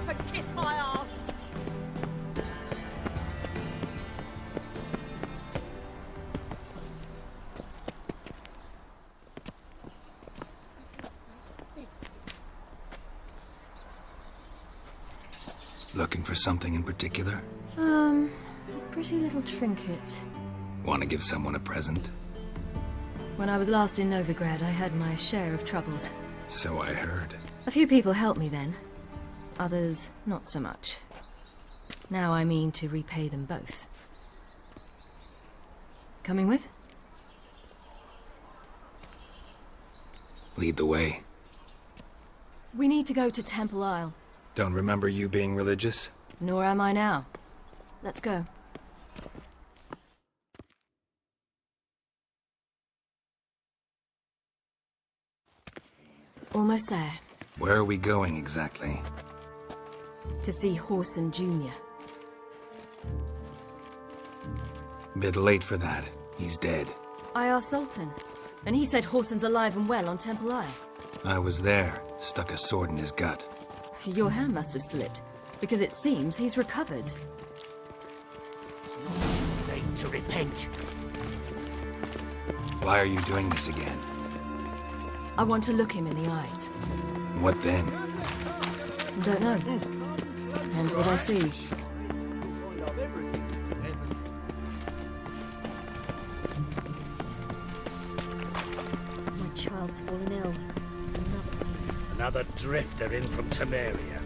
up and kiss my ass. Looking for something in particular? A pretty little trinket. Want to give someone a present? When I was last in Novigrad, I had my share of troubles. So I heard. A few people helped me then. Others, not so much. Now I mean to repay them both. Coming with? Lead the way. We need to go to Temple Isle. Don't remember you being religious? Nor am I now. Let's go. Almost there. Where are we going exactly? To see Horson Jr. Bit late for that. He's dead. I asked Sultan, and he said Horson's alive and well on Temple Isle. I was there. Stuck a sword in his gut. Your hand must have slipped, because it seems he's recovered. Late to repent. Why are you doing this again? I want to look him in the eyes. What then? Don't know. Depends what I see. My child's fallen ill. Another sickness. Another drifter in from Temeria.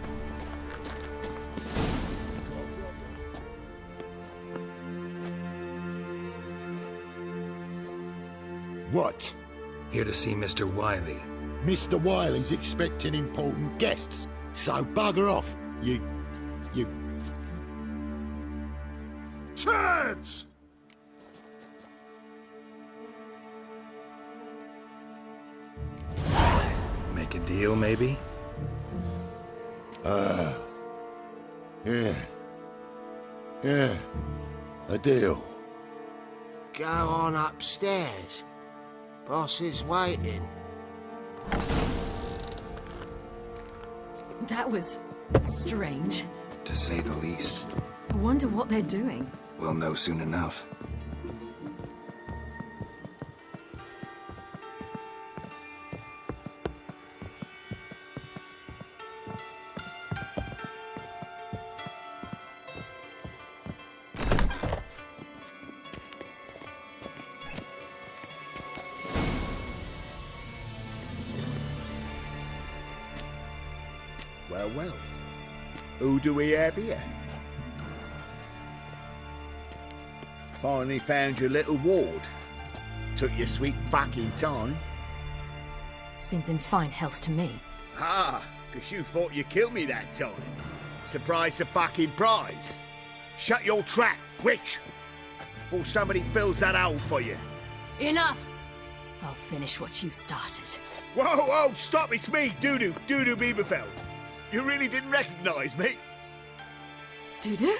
What? Here to see Mr. Wiley. Mr. Wiley's expecting important guests, so bugger off, you... Turds! Make a deal, maybe? Yeah. Yeah. A deal. Go on upstairs. Boss is waiting. That was strange. To say the least. I wonder what they're doing. We'll know soon enough. Well, well. Who do we have here? Finally found your little ward. Took your sweet fucking time. Seems in fine health to me. Ah, 'cause you thought you killed me that time. Surprise the fucking prize. Shut your trap, witch! Before somebody fills that hole for you. Enough! I'll finish what you started. Whoa, whoa, stop, it's me, Dudu Bieberfeld. You really didn't recognize me? Dudu?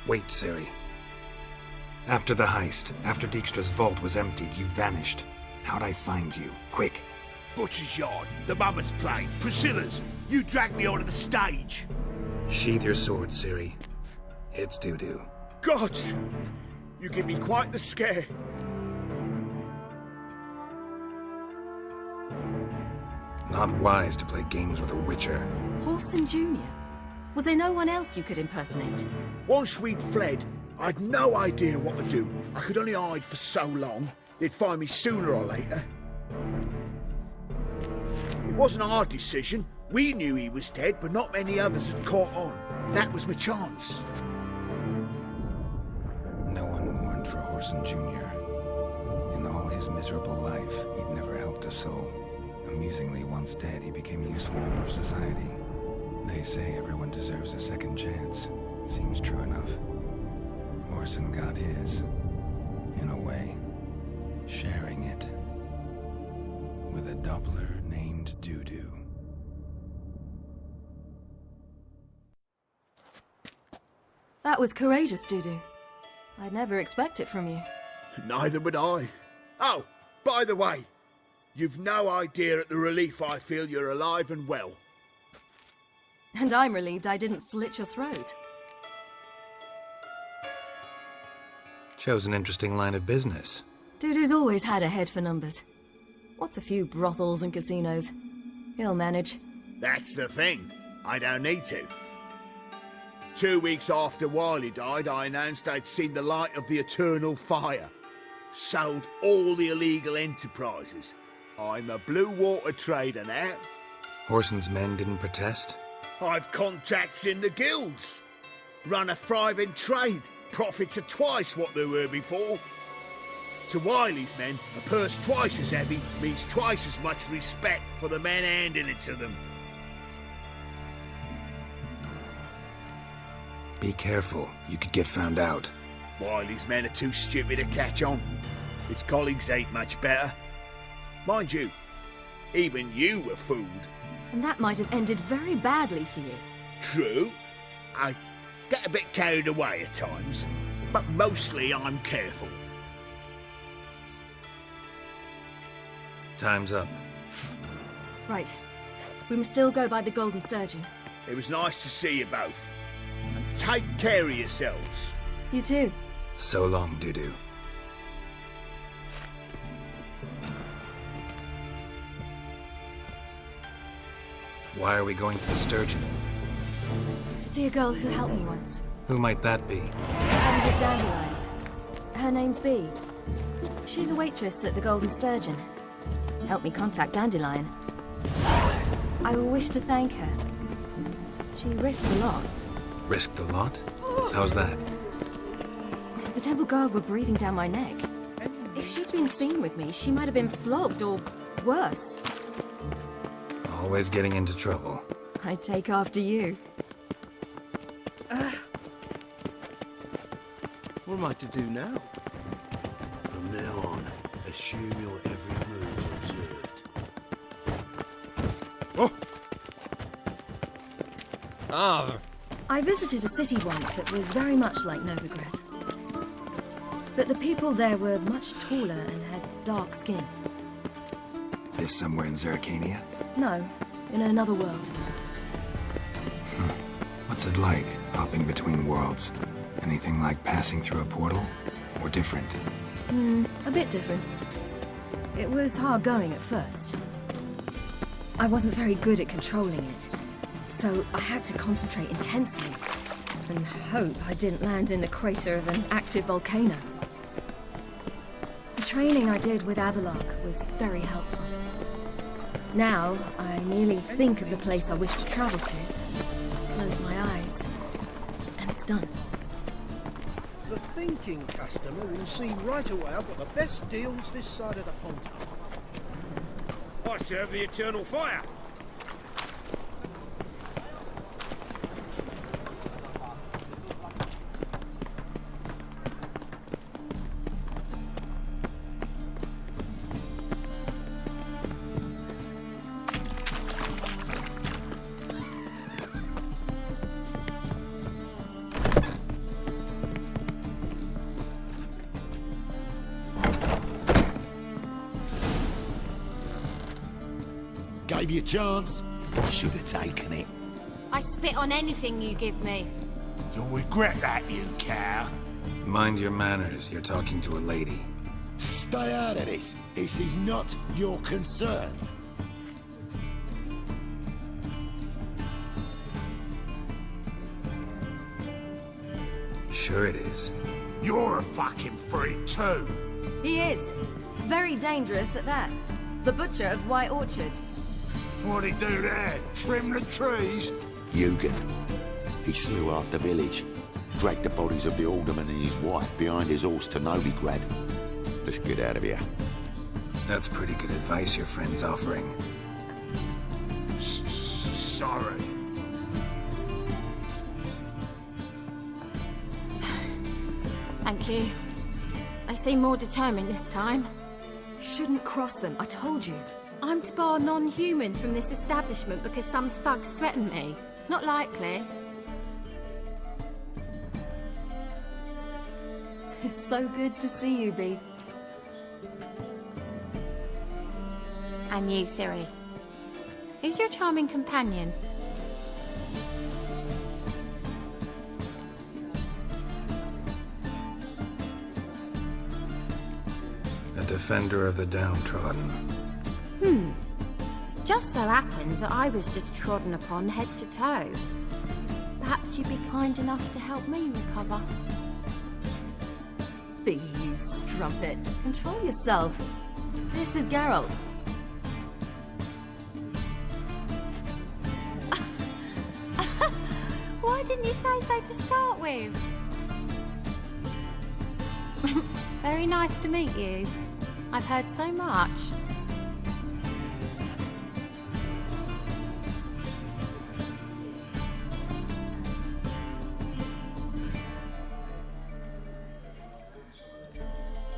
Wait, Ciri. After the heist, after Dijkstra's vault was emptied, you vanished. How'd I find you? Quick. Butcher's Yard, the Mama's Plane, Priscilla's. You dragged me onto the stage. Sheathe your sword, Ciri. It's Dudu. Gods! You give me quite the scare. Not wise to play games with a witcher. Horson Jr. Was there no one else you could impersonate? Once we'd fled, I'd no idea what to do. I could only hide for so long. They'd find me sooner or later. It wasn't our decision. We knew he was dead, but not many others had caught on. That was my chance. No one mourned for Horson Jr. In all his miserable life, he'd never helped a soul. Amusingly, once dead, he became a useful member of society. They say everyone deserves a second chance. Seems true enough. Horson got his, in a way, sharing it with a Doppler named Dudu. That was courageous, Dudu. I'd never expect it from you. Neither would I. Oh, by the way, You've no idea at the relief I feel you're alive and well. And I'm relieved I didn't slit your throat. Shows an interesting line of business. Dudu's always had a head for numbers. What's a few brothels and casinos? He'll manage. That's the thing. I don't need to. 2 weeks after Wiley died, I announced I'd seen the light of the eternal fire. Sold all the illegal enterprises. I'm a blue water trader now. Horson's men didn't protest? I've contacts in the guilds. Run a thriving trade. Profits are twice what they were before. To Wiley's men, a purse twice as heavy means twice as much respect for the men handing it to them. Be careful. You could get found out. Wiley's men are too stupid to catch on. His colleagues ain't much better. Mind you, even you were fooled. And that might have ended very badly for you. True. I get a bit carried away at times, but mostly I'm careful. Time's up. Right. We must still go by the Golden Sturgeon. It was nice to see you both. And take care of yourselves. You too. So long, Dudu. Why are we going to the Sturgeon? To see a girl who helped me once. Who might that be? Friend of Dandelion's. Her name's Bee. She's a waitress at the Golden Sturgeon. Helped me contact Dandelion. I wish to thank her. She risked a lot. Risked a lot? How's that? The temple guard were breathing down my neck. If she'd been seen with me, she might have been flogged or worse. Always getting into trouble. I take after you. What am I to do now? From now on, assume your every move's observed. I visited a city once that was very much like Novigrad. But the people there were much taller and had dark skin. This somewhere in Zeracania? No, in another world. What's it like, hopping between worlds? Anything like passing through a portal? Or different? A bit different. It was hard going at first. I wasn't very good at controlling it, so I had to concentrate intensely and hope I didn't land in the crater of an active volcano. The training I did with Avalok was very helpful. Now, I merely think of the place I wish to travel to, close my eyes, and it's done. The thinking customer will see right away I've got the best deals this side of the pond. I serve the eternal fire. Gave you a chance. Should have taken it. I spit on anything you give me. You'll regret that, you cow. Mind your manners, you're talking to a lady. Stay out of this. This is not your concern. Sure it is. You're a fucking freak too. He is. Very dangerous at that. The butcher of White Orchard. What'd he do there? Trim the trees? Eugen. He slew half the village. Dragged the bodies of the alderman and his wife behind his horse to Novigrad. Let's get out of here. That's pretty good advice your friend's offering. Sorry. Thank you. They seem more determined this time. Shouldn't cross them, I told you. I'm to bar non-humans from this establishment because some thugs threaten me. Not likely. It's so good to see you, Bee. And you, Ciri. Who's your charming companion? A defender of the downtrodden. Just so happens that I was just trodden upon head to toe. Perhaps you'd be kind enough to help me recover. Be you strumpet. Control yourself. This is Geralt. Why didn't you say so to start with? Very nice to meet you. I've heard so much.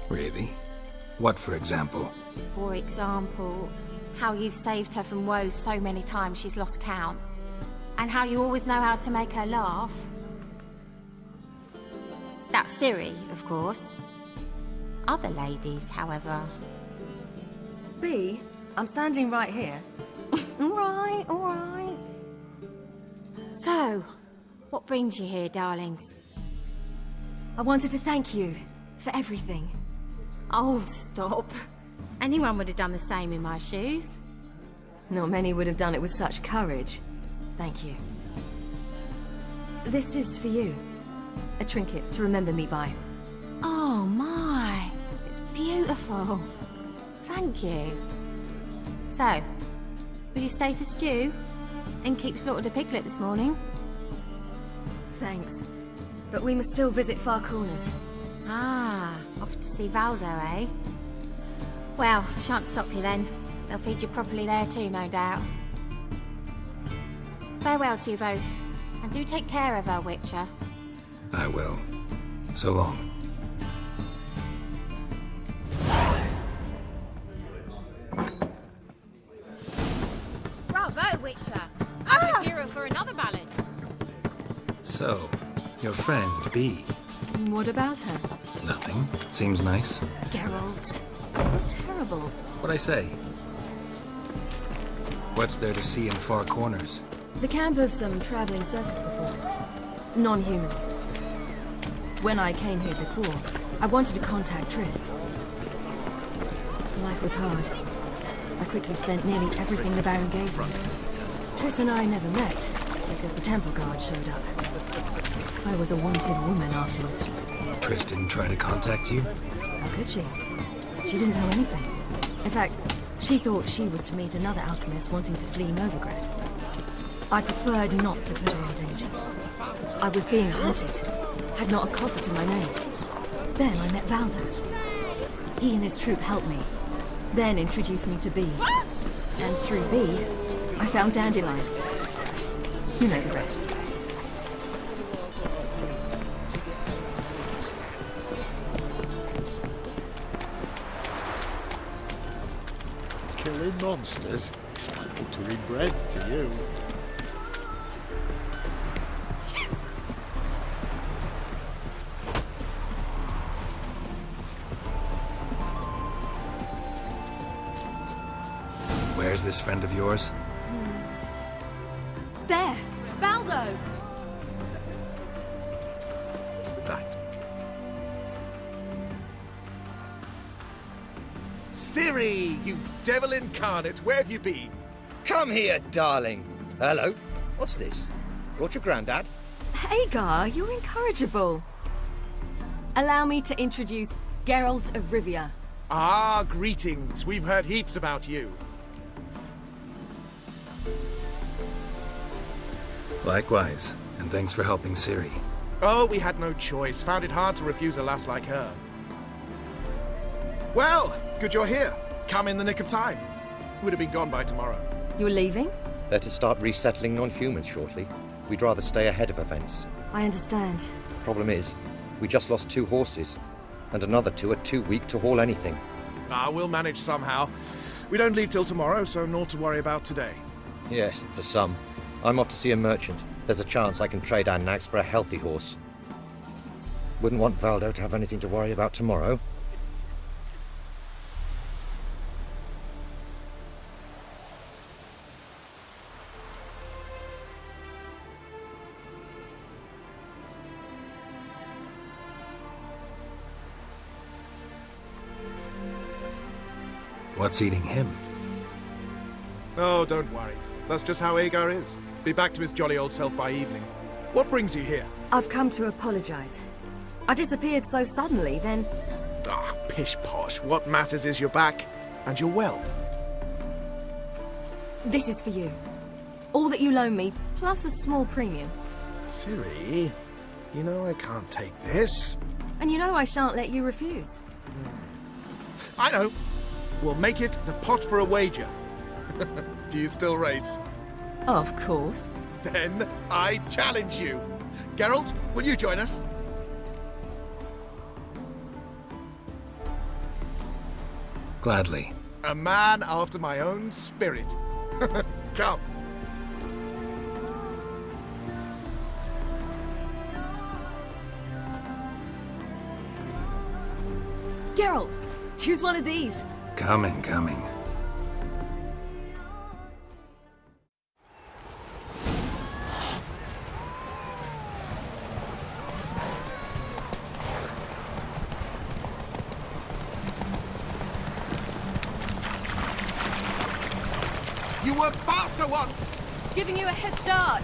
Really? What, for example? For example, how you've saved her from woes so many times she's lost count. And how you always know how to make her laugh. That's Ciri, of course. Other ladies, however... B, I'm standing right here. Alright, alright. So, what brings you here, darlings? I wanted to thank you for everything. Oh, stop. Anyone would have done the same in my shoes. Not many would have done it with such courage. Thank you. This is for you. A trinket to remember me by. Oh my, it's beautiful. Thank you. So, will you stay for stew? And keep slaughtered a piglet this morning? Thanks. But we must still visit Far Corners. Ah, off to see Valdo, eh? Well, shan't stop you then. They'll feed you properly there too, no doubt. Farewell to you both, and do take care of her, Witcher. I will. So long. Bravo, Witcher! I've material for another ballad. So, your friend, B. What about her? Nothing. Seems nice. Geralt. Terrible. What'd I say? What's there to see in Far Corners? The camp of some traveling circus performers. Non-humans. When I came here before, I wanted to contact Triss. Life was hard. I quickly spent nearly everything the Baron gave me. Triss and I never met, because the temple guard showed up. I was a wanted woman afterwards. Triss didn't try to contact you? How could she? She didn't know anything. In fact, she thought she was to meet another alchemist wanting to flee Novigrad. I preferred not to put her in danger. I was being hunted. Had not a copper to my name. Then I met Valdo. He and his troop helped me. Then introduced me to B. And through B, I found Dandelion. You know the rest. Killing monsters is like buttering bread to you. Where's this friend of yours? There! Valdo! That. Ciri, you devil incarnate, where have you been? Come here, darling. Hello. What's this? Brought your granddad? Hagar, you're incorrigible. Allow me to introduce Geralt of Rivia. Ah, greetings. We've heard heaps about you. Likewise, and thanks for helping Ciri. Oh, we had no choice. Found it hard to refuse a lass like her. Well, good you're here. Come in the nick of time. Would have been gone by tomorrow. You're leaving? They're to start resettling non-humans shortly. We'd rather stay ahead of events. I understand. Problem is, we just lost 2 horses, and another 2 are too weak to haul anything. Ah, we'll manage somehow. We don't leave till tomorrow, so naught to worry about today. Yes, for some. I'm off to see a merchant. There's a chance I can trade our nags for a healthy horse. Wouldn't want Valdo to have anything to worry about tomorrow. What's eating him? Oh, don't worry. That's just how Agar is. Be back to his jolly old self by evening. What brings you here? I've come to apologize. I disappeared so suddenly, then... Ah, pish-posh. What matters is you're back, and you're well. This is for you. All that you loan me, plus a small premium. Ciri, you know I can't take this. And you know I shan't let you refuse. I know. We'll make it the pot for a wager. Do you still race? Of course. Then I challenge you. Geralt, will you join us? Gladly. A man after my own spirit. Come. Geralt, choose one of these. Coming. You were faster once! Giving you a head start.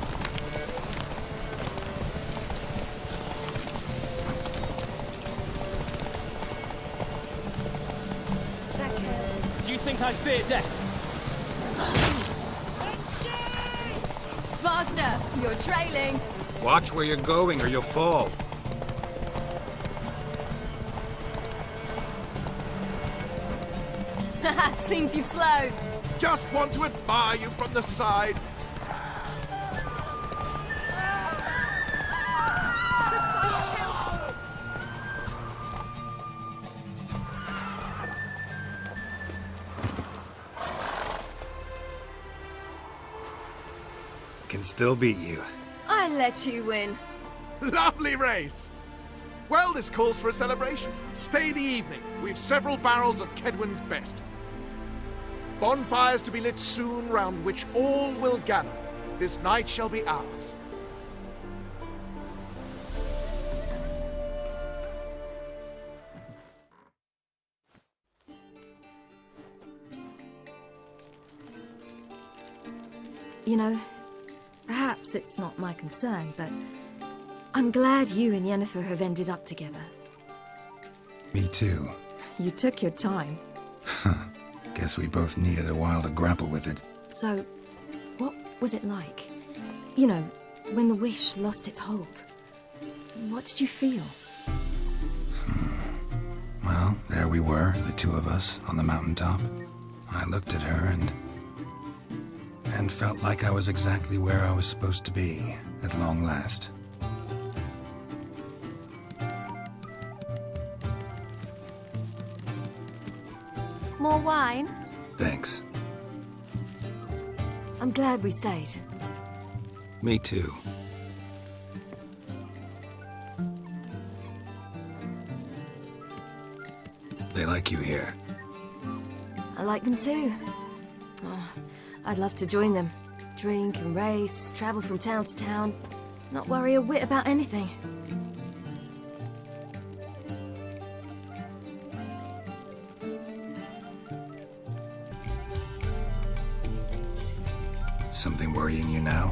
Do you think I fear death? Faster! You're trailing. Watch where you're going or you'll fall. Haha, seems you've slowed. Just want to admire you from the side. Can still beat you. I let you win. Lovely race! Well, this calls for a celebration. Stay the evening. We've several barrels of Kedwen's best. Bonfires to be lit soon, round which all will gather. This night shall be ours. You know, perhaps it's not my concern, but I'm glad you and Yennefer have ended up together. Me too. You took your time. Guess we both needed a while to grapple with it. So, what was it like? You know, when the wish lost its hold. What did you feel? Well, there we were, the two of us, on the mountaintop. I looked at her and felt like I was exactly where I was supposed to be, at long last. More wine? Thanks. I'm glad we stayed. Me too. They like you here. I like them too. Oh, I'd love to join them. Drink and race, travel from town to town. Not worry a whit about anything. Something worrying you now?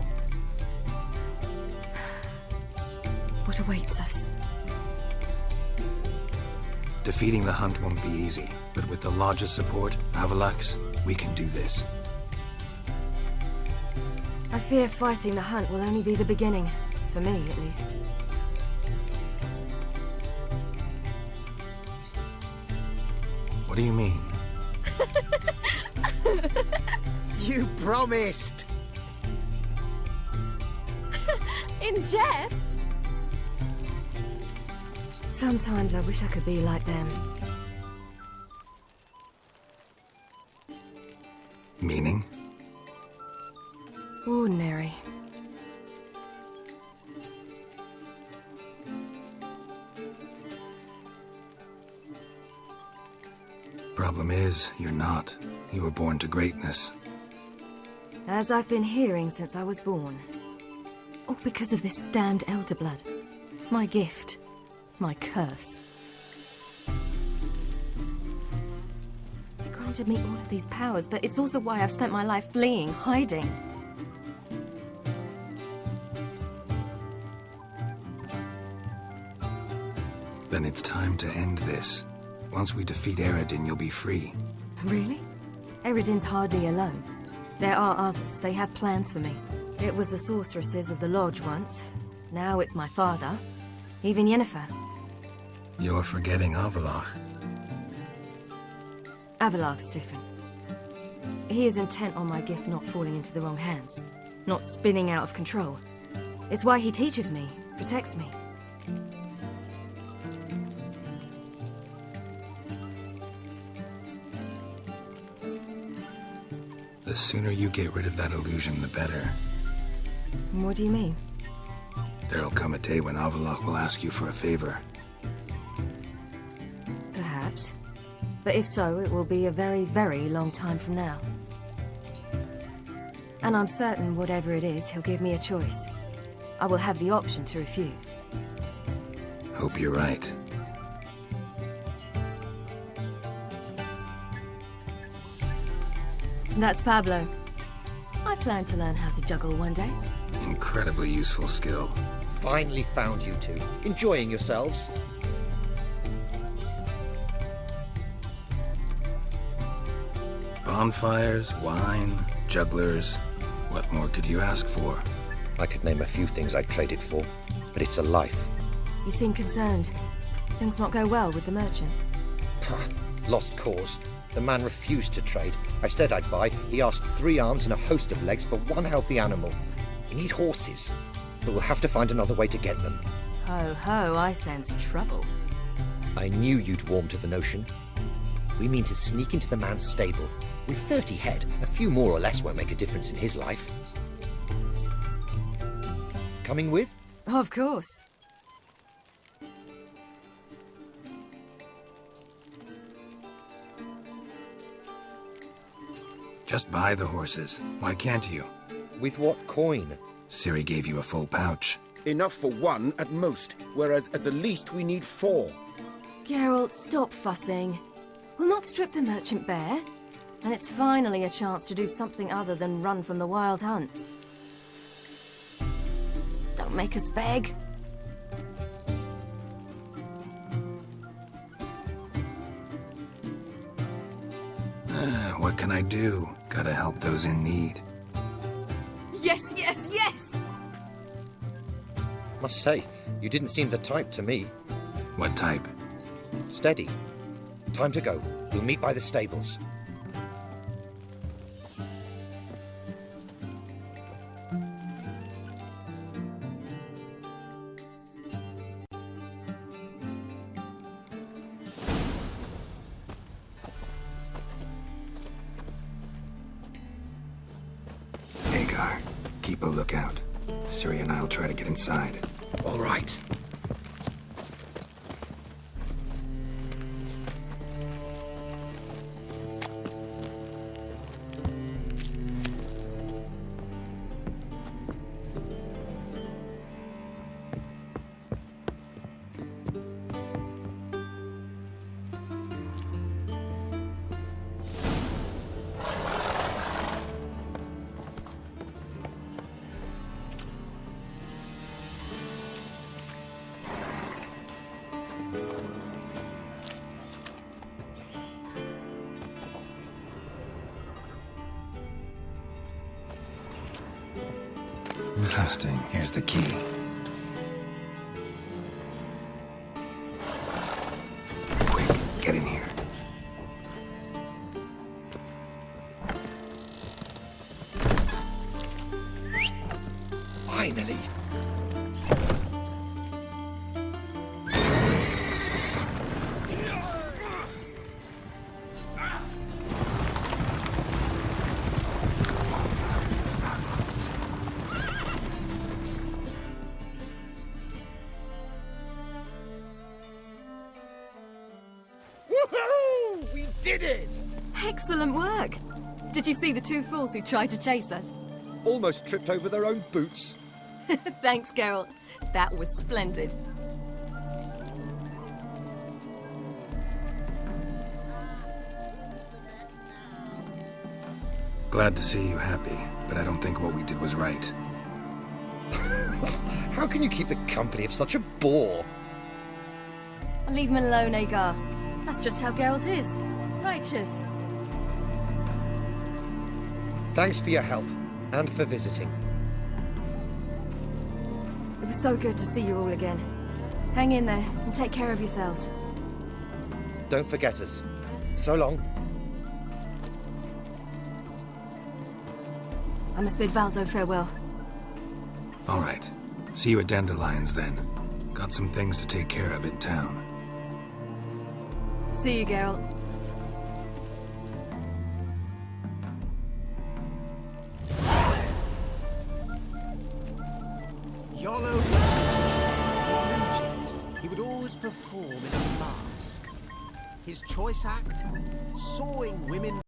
What awaits us? Defeating the hunt won't be easy, but with the Lodge's support, Avalax, we can do this. I fear fighting the hunt will only be the beginning. For me, at least. What do you mean? You promised! In jest? Sometimes I wish I could be like them. Meaning? Ordinary. Problem is, you're not. You were born to greatness. As I've been hearing since I was born. All because of this damned elder blood. My gift. My curse. granted me all of these powers, but it's also why I've spent my life fleeing, hiding. Then it's time to end this. Once we defeat Eredin, you'll be free. Really? Eredin's hardly alone. There are others. They have plans for me. It was the sorceresses of the Lodge once. Now it's my father. Even Yennefer. You're forgetting Avalach. Avalach's different. He is intent on my gift not falling into the wrong hands. Not spinning out of control. It's why he teaches me, protects me. The sooner you get rid of that illusion, the better. What do you mean? There'll come a day when Avalach will ask you for a favor. Perhaps. But if so, it will be a very, very long time from now. And I'm certain whatever it is, he'll give me a choice. I will have the option to refuse. Hope you're right. That's Pablo. I plan to learn how to juggle one day. Incredibly useful skill. Finally found you two. Enjoying yourselves? Bonfires, wine, jugglers. What more could you ask for? I could name a few things I'd trade it for, but it's a life. You seem concerned. Things not go well with the merchant. Lost cause. The man refused to trade. I said I'd buy. He asked 3 arms and a host of legs for 1 healthy animal. We need horses, but we'll have to find another way to get them. Ho ho, I sense trouble. I knew you'd warm to the notion. We mean to sneak into the man's stable. With 30 head, a few more or less won't make a difference in his life. Coming with? Of course. Just buy the horses. Why can't you? With what coin? Ciri gave you a full pouch. Enough for 1 at most, whereas at the least we need 4. Geralt, stop fussing. We'll not strip the merchant bare. And it's finally a chance to do something other than run from the wild hunt. Don't make us beg. What can I do? Gotta help those in need. Yes, yes, yes! Must say, you didn't seem the type to me. What type? Steady. Time to go. We'll meet by the stables. Keep a lookout. Ciri and I'll try to get inside. All right. Interesting. Here's the key. Quick, get in here. Finally. Woohoo! We did it! Excellent work! Did you see the 2 fools who tried to chase us? Almost tripped over their own boots. Thanks, Geralt. That was splendid. Glad to see you happy, but I don't think what we did was right. How can you keep the company of such a bore? I'll leave him alone, Agar. That's just how Geralt is. Righteous. Thanks for your help, and for visiting. It was so good to see you all again. Hang in there, and take care of yourselves. Don't forget us. So long. I must bid Valzo farewell. All right. See you at Dandelions then. Got some things to take care of in town. See you, Geralt. Yolo he would always perform in a mask. His choice act? Sawing women